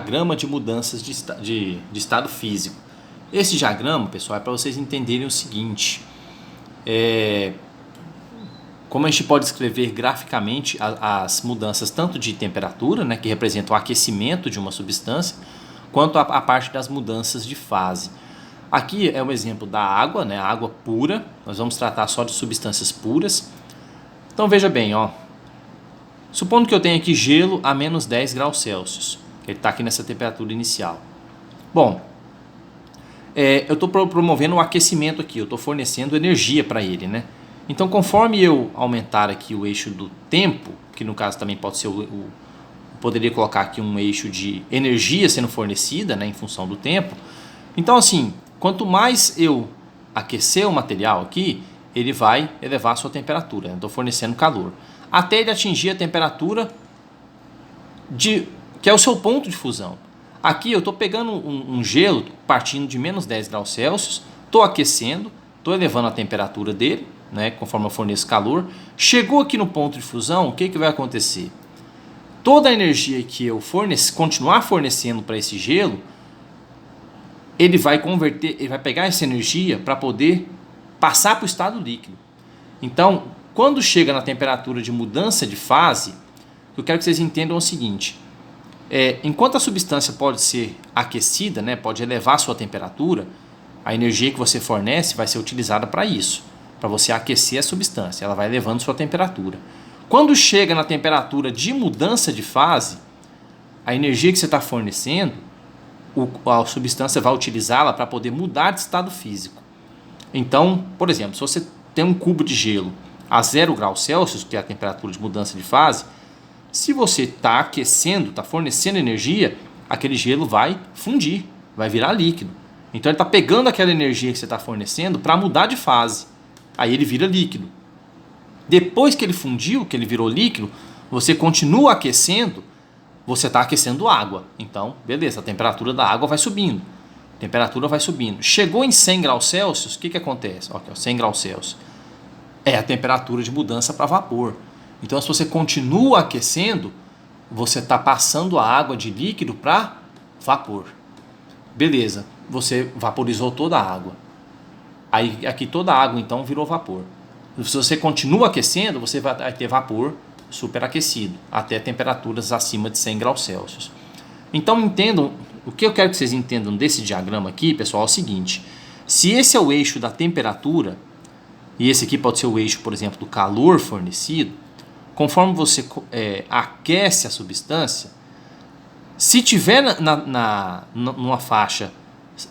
diagrama de mudanças de estado físico. Esse diagrama, pessoal, é para vocês entenderem o seguinte. Como a gente pode escrever graficamente as mudanças tanto de temperatura, né, que representa o aquecimento de uma substância, quanto a parte das mudanças de fase. Aqui é um exemplo da água, né, a água pura. Nós vamos tratar só de substâncias puras. Então veja bem, ó. Supondo que eu tenha aqui gelo a menos 10 graus Celsius. Ele está aqui nessa temperatura inicial. Bom, eu estou promovendo o aquecimento aqui, eu estou fornecendo energia para ele, né? Então, conforme eu aumentar aqui o eixo do tempo, que no caso também pode ser poderia colocar aqui um eixo de energia sendo fornecida, né, em função do tempo. Então, assim, quanto mais eu aquecer o material aqui, ele vai elevar a sua temperatura. Estou fornecendo calor. Até ele atingir a temperatura que é o seu ponto de fusão. Aqui eu estou pegando um gelo partindo de menos 10 graus Celsius, estou aquecendo, estou elevando a temperatura dele, né, conforme eu forneço calor. Chegou aqui no ponto de fusão, o que vai acontecer? Toda a energia que eu continuar fornecendo para esse gelo, ele vai pegar essa energia para poder passar para o estado líquido. Então, quando chega na temperatura de mudança de fase, eu quero que vocês entendam o seguinte. Enquanto a substância pode ser aquecida, né, pode elevar a sua temperatura, a energia que você fornece vai ser utilizada para isso, para você aquecer a substância, ela vai elevando sua temperatura. Quando chega na temperatura de mudança de fase, a energia que você está fornecendo, a substância vai utilizá-la para poder mudar de estado físico. Então, por exemplo, se você tem um cubo de gelo a 0 graus Celsius, que é a temperatura de mudança de fase, se você está aquecendo, está fornecendo energia, aquele gelo vai fundir, vai virar líquido. Então ele está pegando aquela energia que você está fornecendo para mudar de fase. Aí ele vira líquido. Depois que ele fundiu, que ele virou líquido, você continua aquecendo, você está aquecendo água. Então, beleza, a temperatura da água vai subindo. A temperatura vai subindo. Chegou em 100 graus Celsius, o que acontece? Aqui, 100 graus Celsius. É a temperatura de mudança para vapor. Então, se você continua aquecendo, você está passando a água de líquido para vapor. Beleza, você vaporizou toda a água. Aí aqui toda a água então virou vapor. Se você continua aquecendo, você vai ter vapor superaquecido, até temperaturas acima de 100 graus Celsius. Então entendam, o que eu quero que vocês entendam desse diagrama aqui, pessoal, é o seguinte. Se esse é o eixo da temperatura, e esse aqui pode ser o eixo, por exemplo, do calor fornecido, conforme você aquece a substância, se tiver numa faixa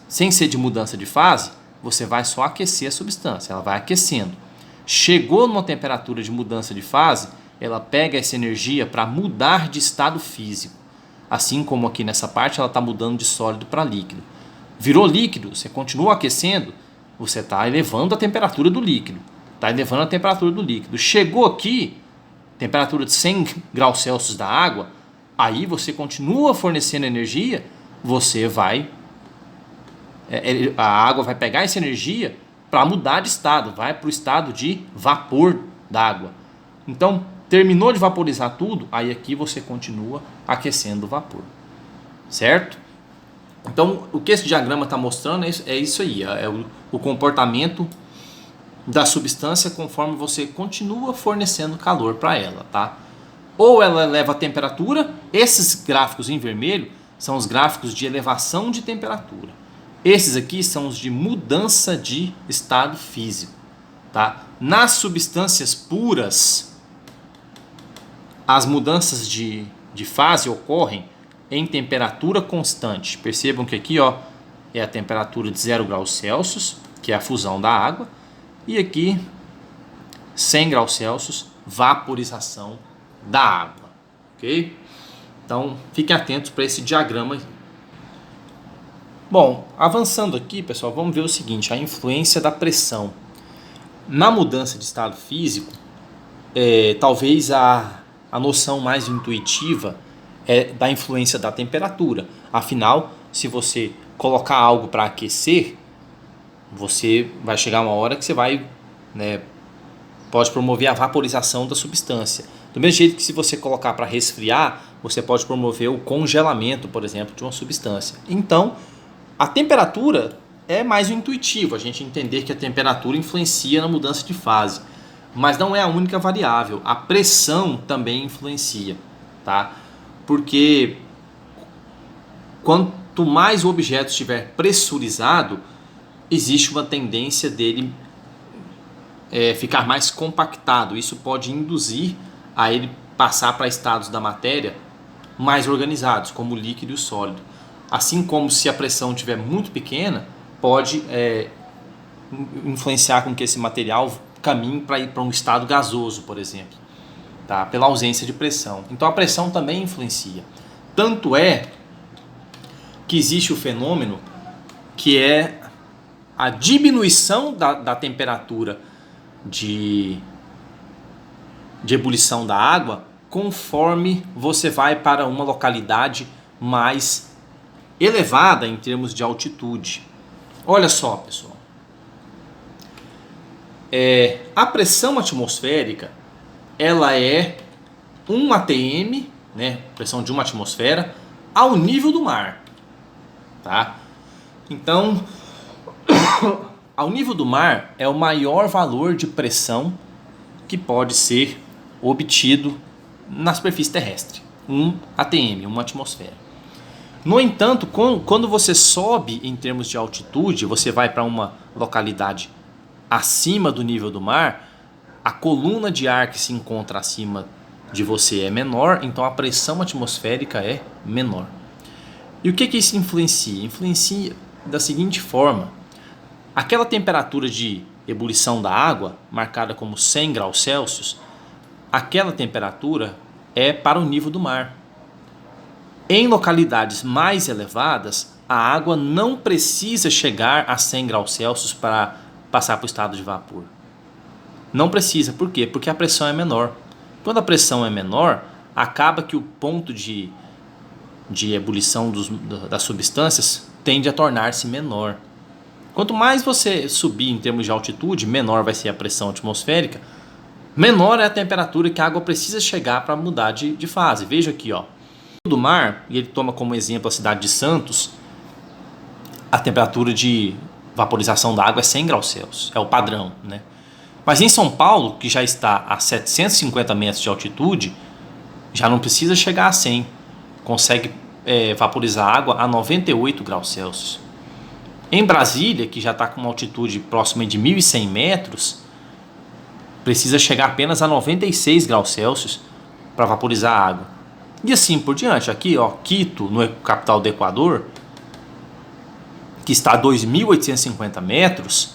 sem ser de mudança de fase, você vai só aquecer a substância, ela vai aquecendo. Chegou numa temperatura de mudança de fase, ela pega essa energia para mudar de estado físico. Assim como aqui nessa parte ela está mudando de sólido para líquido. Virou líquido, você continua aquecendo, você está elevando a temperatura do líquido. Está elevando a temperatura do líquido. Chegou aqui, temperatura de 100 graus Celsius da água, aí você continua fornecendo energia, você vai... a água vai pegar essa energia para mudar de estado, vai para o estado de vapor d'água. Então, terminou de vaporizar tudo, aí aqui você continua aquecendo o vapor. Certo? Então, o que esse diagrama está mostrando é isso aí, é o comportamento da substância conforme você continua fornecendo calor para ela, tá? Ou ela eleva a temperatura, esses gráficos em vermelho são os gráficos de elevação de temperatura. Esses aqui são os de mudança de estado físico, tá? Nas substâncias puras, as mudanças de fase ocorrem em temperatura constante. Percebam que aqui, ó, é a temperatura de 0 graus Celsius, que é a fusão da água, e aqui 100 graus Celsius, vaporização da água, ok? Então, fiquem atentos para esse diagrama. Bom, avançando aqui, pessoal, vamos ver o seguinte, a influência da pressão. Na mudança de estado físico, talvez a noção mais intuitiva é da influência da temperatura. Afinal, se você colocar algo para aquecer, você vai chegar uma hora que você vai, pode promover a vaporização da substância. Do mesmo jeito que se você colocar para resfriar, você pode promover o congelamento, por exemplo, de uma substância. Então, a temperatura é mais o intuitivo, a gente entender que a temperatura influencia na mudança de fase. Mas não é a única variável, a pressão também influencia, tá? Porque quanto mais o objeto estiver pressurizado, existe uma tendência dele ficar mais compactado. Isso pode induzir a ele passar para estados da matéria mais organizados, como o líquido e o sólido. Assim como se a pressão estiver muito pequena, pode influenciar com que esse material caminhe para ir para um estado gasoso, por exemplo, tá? Pela ausência de pressão. Então a pressão também influencia. Tanto é que existe o fenômeno que é a diminuição da temperatura de ebulição da água conforme você vai para uma localidade mais elevada em termos de altitude. Olha só, pessoal. A pressão atmosférica, ela é 1 atm, né, pressão de uma atmosfera, ao nível do mar. Tá? Então, ao nível do mar é o maior valor de pressão que pode ser obtido na superfície terrestre. 1 atm, 1 atmosfera. No entanto, quando você sobe em termos de altitude, você vai para uma localidade acima do nível do mar, a coluna de ar que se encontra acima de você é menor, então a pressão atmosférica é menor. E o que isso influencia? Influencia da seguinte forma: aquela temperatura de ebulição da água, marcada como 100 graus Celsius, aquela temperatura é para o nível do mar. Em localidades mais elevadas, a água não precisa chegar a 100 graus Celsius para passar para o estado de vapor. Não precisa. Por quê? Porque a pressão é menor. Quando a pressão é menor, acaba que o ponto de ebulição das substâncias tende a tornar-se menor. Quanto mais você subir em termos de altitude, menor vai ser a pressão atmosférica, menor é a temperatura que a água precisa chegar para mudar de fase. Veja aqui, ó, do mar, e ele toma como exemplo a cidade de Santos, a temperatura de vaporização da água é 100 graus Celsius, é o padrão, né? Mas em São Paulo, que já está a 750 metros de altitude, já não precisa chegar a 100, consegue vaporizar a água a 98 graus Celsius. Em Brasília, que já está com uma altitude próxima de 1.100 metros, precisa chegar apenas a 96 graus Celsius para vaporizar a água. E assim por diante. Aqui, ó, Quito, no capital do Equador, que está a 2.850 metros,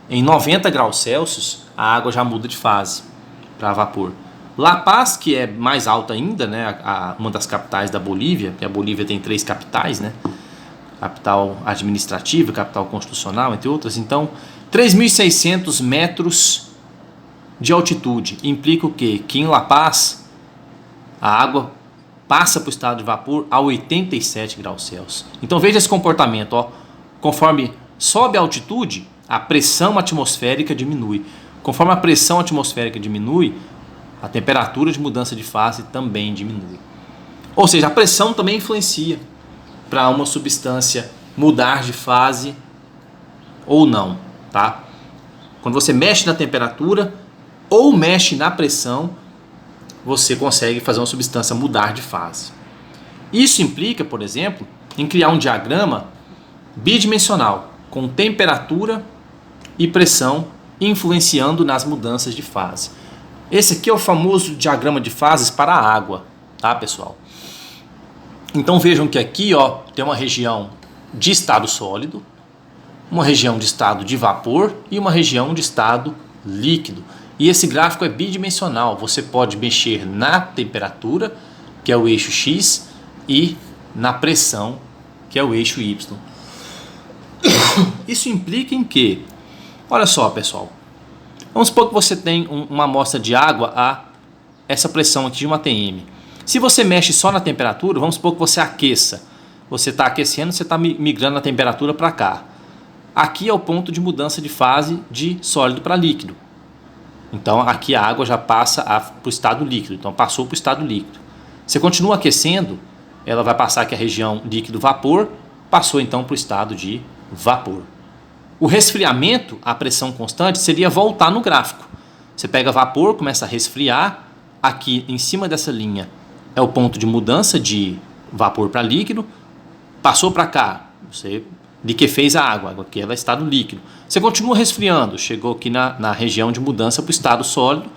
em 90 graus Celsius, a água já muda de fase para vapor. La Paz, que é mais alta ainda, né, uma das capitais da Bolívia, que a Bolívia tem 3 capitais, né, capital administrativa, capital constitucional, entre outras. Então, 3.600 metros de altitude implica o quê? Que em La Paz a água passa para o estado de vapor a 87 graus Celsius. Então veja esse comportamento, ó. Conforme sobe a altitude, a pressão atmosférica diminui. Conforme a pressão atmosférica diminui, a temperatura de mudança de fase também diminui. Ou seja, a pressão também influencia para uma substância mudar de fase ou não, tá? Quando você mexe na temperatura ou mexe na pressão, você consegue fazer uma substância mudar de fase. Isso implica, por exemplo, em criar um diagrama bidimensional com temperatura e pressão influenciando nas mudanças de fase. Esse aqui é o famoso diagrama de fases para a água, tá, pessoal? Então vejam que aqui, ó, tem uma região de estado sólido, uma região de estado de vapor e uma região de estado líquido. E esse gráfico é bidimensional, você pode mexer na temperatura, que é o eixo X, e na pressão, que é o eixo Y. Isso implica em que, olha só, pessoal, vamos supor que você tem uma amostra de água a essa pressão aqui de 1 atm. Se você mexe só na temperatura, vamos supor que você aqueça. Você está aquecendo, você está migrando a temperatura para cá. Aqui é o ponto de mudança de fase de sólido para líquido. Então aqui a água já passa para o estado líquido. Então passou para o estado líquido. Você continua aquecendo, ela vai passar aqui a região líquido-vapor, passou então para o estado de vapor. O resfriamento, a pressão constante, seria voltar no gráfico. Você pega vapor, começa a resfriar, aqui em cima dessa linha é o ponto de mudança de vapor para líquido, passou para cá, você liquefez a água aqui ela é estado líquido. Você continua resfriando, chegou aqui na região de mudança para o estado sólido,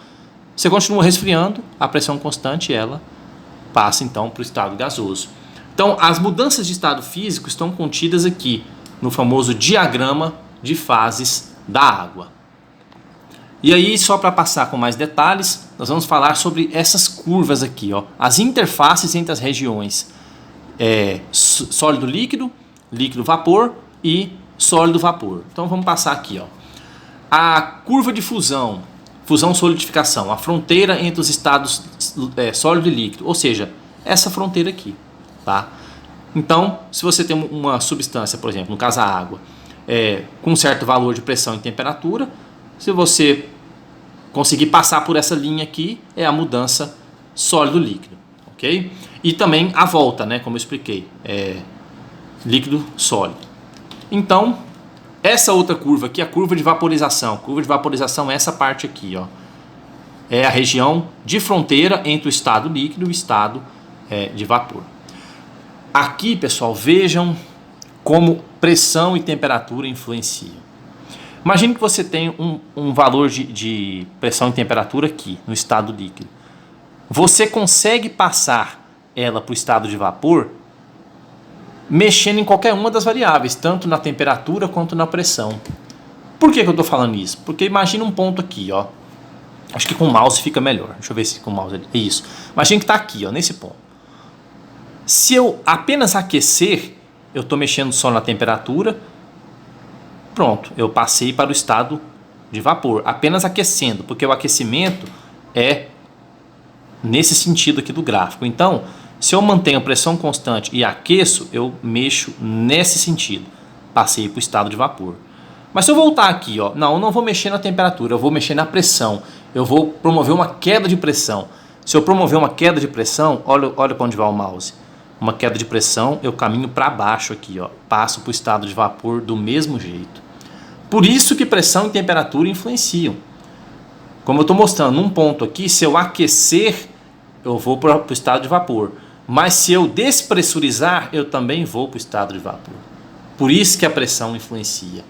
você continua resfriando, a pressão constante ela passa então para o estado gasoso. Então as mudanças de estado físico estão contidas aqui no famoso diagrama de fases da água. E aí, só para passar com mais detalhes, nós vamos falar sobre essas curvas aqui, ó, as interfaces entre as regiões sólido-líquido, líquido-vapor e sólido-vapor. Então vamos passar aqui, ó. A curva de fusão, fusão-solidificação, a fronteira entre os estados sólido e líquido, ou seja, essa fronteira aqui, tá? Então, se você tem uma substância, por exemplo, no caso a água, com um certo valor de pressão e temperatura, se você conseguir passar por essa linha aqui, é a mudança sólido-líquido, ok? E também a volta, né, como eu expliquei, líquido-sólido. Então, essa outra curva aqui é a curva de vaporização. Curva de vaporização é essa parte aqui, ó. É a região de fronteira entre o estado líquido e o estado de vapor. Aqui, pessoal, vejam como pressão e temperatura influenciam. Imagine que você tem um valor de pressão e temperatura aqui, no estado líquido. Você consegue passar ela para o estado de vapor mexendo em qualquer uma das variáveis, tanto na temperatura quanto na pressão. Por que eu estou falando isso? Porque imagina um ponto aqui, ó. Acho que com o mouse fica melhor. Deixa eu ver se com o mouse é isso. Imagina que está aqui, ó, nesse ponto. Se eu apenas aquecer, eu estou mexendo só na temperatura. Pronto, eu passei para o estado de vapor, apenas aquecendo, porque o aquecimento é nesse sentido aqui do gráfico. Então, se eu mantenho pressão constante e aqueço, eu mexo nesse sentido, passei para o estado de vapor. Mas se eu voltar aqui, ó, não, eu não vou mexer na temperatura, eu vou mexer na pressão, eu vou promover uma queda de pressão. Se eu promover uma queda de pressão, olha para onde vai o mouse. Uma queda de pressão, eu caminho para baixo aqui, ó, passo para o estado de vapor do mesmo jeito. Por isso que pressão e temperatura influenciam. Como eu estou mostrando num ponto aqui, se eu aquecer, eu vou para o estado de vapor. Mas se eu despressurizar, eu também vou para o estado de vapor. Por isso que a pressão influencia.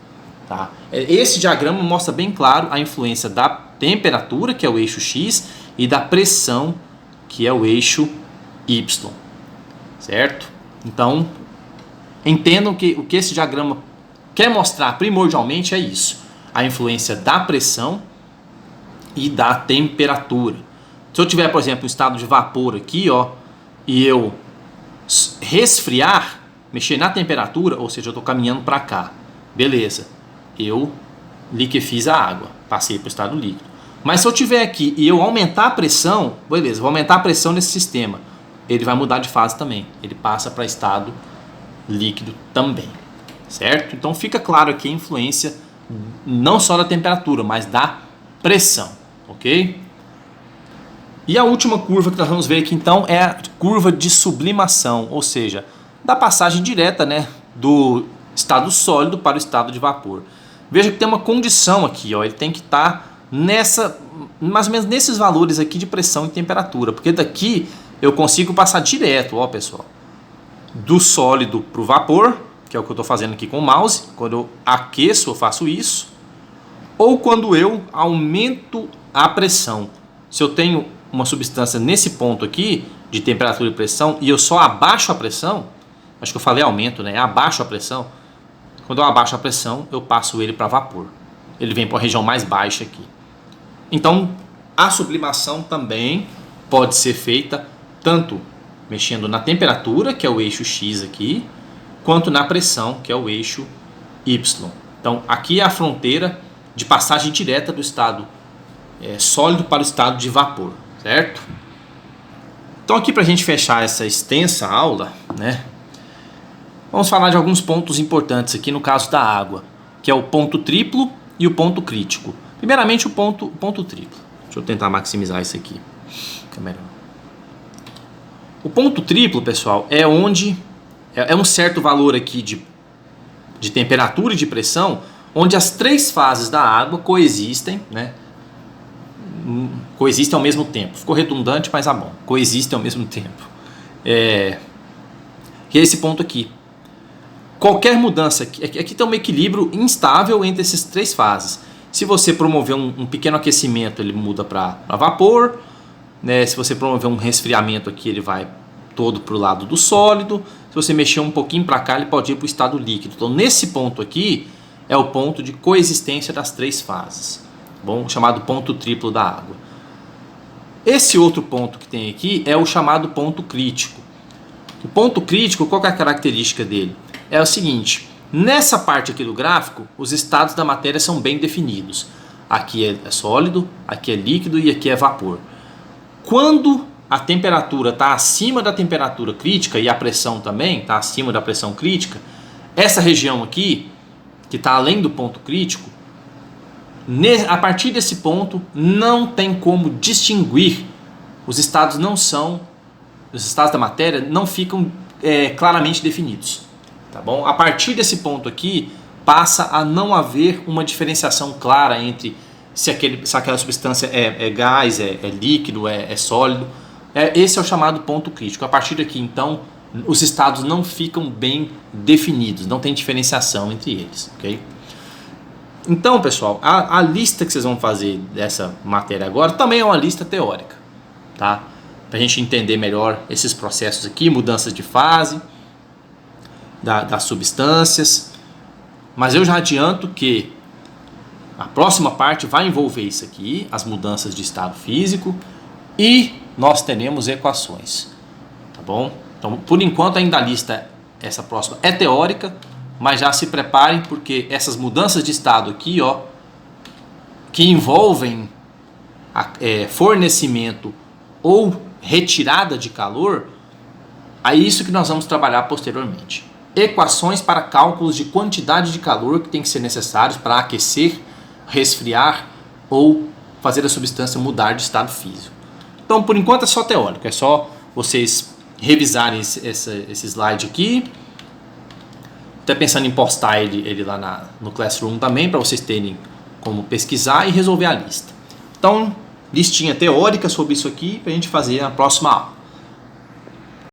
Tá? Esse diagrama mostra bem claro a influência da temperatura, que é o eixo X, e da pressão, que é o eixo Y. Certo? Então, entendam que o que esse diagrama quer mostrar primordialmente é isso. A influência da pressão e da temperatura. Se eu tiver, por exemplo, um estado de vapor aqui, ó, e eu resfriar, mexer na temperatura, ou seja, eu estou caminhando para cá. Beleza, eu liquefiz a água, passei para o estado líquido. Mas se eu tiver aqui e eu aumentar a pressão, beleza, vou aumentar a pressão nesse sistema. Ele vai mudar de fase também. Ele passa para estado líquido também. Certo? Então fica claro aqui a influência não só da temperatura, mas da pressão. Ok? E a última curva que nós vamos ver aqui então é a curva de sublimação, ou seja, da passagem direta, né, do estado sólido para o estado de vapor. Veja que tem uma condição aqui, ó, ele tem que estar mais ou menos nesses valores aqui de pressão e temperatura, porque daqui eu consigo passar direto, ó pessoal, do sólido para o vapor, que é o que eu estou fazendo aqui com o mouse. Quando eu aqueço, eu faço isso. Ou quando eu aumento a pressão. Se eu tenho uma substância nesse ponto aqui, de temperatura e pressão, e eu só abaixo a pressão, acho que eu falei aumento, né? Abaixo a pressão. Quando eu abaixo a pressão, eu passo ele para vapor. Ele vem para a região mais baixa aqui. Então, a sublimação também pode ser feita tanto mexendo na temperatura, que é o eixo X aqui, quanto na pressão, que é o eixo Y. Então, aqui é a fronteira de passagem direta do estado sólido para o estado de vapor, certo? Então, aqui para a gente fechar essa extensa aula, né, vamos falar de alguns pontos importantes aqui no caso da água, que é o ponto triplo e o ponto crítico. Primeiramente, o ponto triplo. Deixa eu tentar maximizar isso aqui. Fica melhor. O ponto triplo, pessoal, é onde é um certo valor aqui de temperatura e de pressão, onde as três fases da água coexistem, né? Coexistem ao mesmo tempo. Ficou redundante, mas bom. Coexistem ao mesmo tempo. E é esse ponto aqui. Qualquer mudança, aqui tem um equilíbrio instável entre essas três fases. Se você promover um pequeno aquecimento, ele muda para vapor, né? Se você promover um resfriamento aqui, ele vai todo para o lado do sólido. Se você mexer um pouquinho para cá, ele pode ir para o estado líquido. Então, nesse ponto aqui, é o ponto de coexistência das três fases, bom? Chamado ponto triplo da água. Esse outro ponto que tem aqui é o chamado ponto crítico. O ponto crítico, qual que é a característica dele? É o seguinte, nessa parte aqui do gráfico, os estados da matéria são bem definidos. Aqui é sólido, aqui é líquido e aqui é vapor. Quando a temperatura está acima da temperatura crítica e a pressão também está acima da pressão crítica, essa região aqui, que está além do ponto crítico, a partir desse ponto não tem como distinguir, os estados da matéria não ficam claramente definidos. Tá bom? A partir desse ponto aqui, passa a não haver uma diferenciação clara entre se aquela substância é gás, é líquido, é sólido. Esse é o chamado ponto crítico. A partir daqui, então, os estados não ficam bem definidos, não tem diferenciação entre eles. Okay? Então, pessoal, a lista que vocês vão fazer dessa matéria agora também é uma lista teórica, tá? Para a gente entender melhor esses processos aqui, mudanças de fase das substâncias. Mas eu já adianto que a próxima parte vai envolver isso aqui, as mudanças de estado físico, e nós teremos equações, tá bom? Então, por enquanto, ainda a lista, essa próxima, é teórica, mas já se preparem, porque essas mudanças de estado aqui, ó, que envolvem fornecimento ou retirada de calor, é isso que nós vamos trabalhar posteriormente. Equações para cálculos de quantidade de calor que tem que ser necessários para aquecer, resfriar ou fazer a substância mudar de estado físico. Então, por enquanto, é só teórico, é só vocês revisarem esse slide aqui. Até pensando em postar ele lá no Classroom também, para vocês terem como pesquisar e resolver a lista. Então, listinha teórica sobre isso aqui para a gente fazer na próxima aula.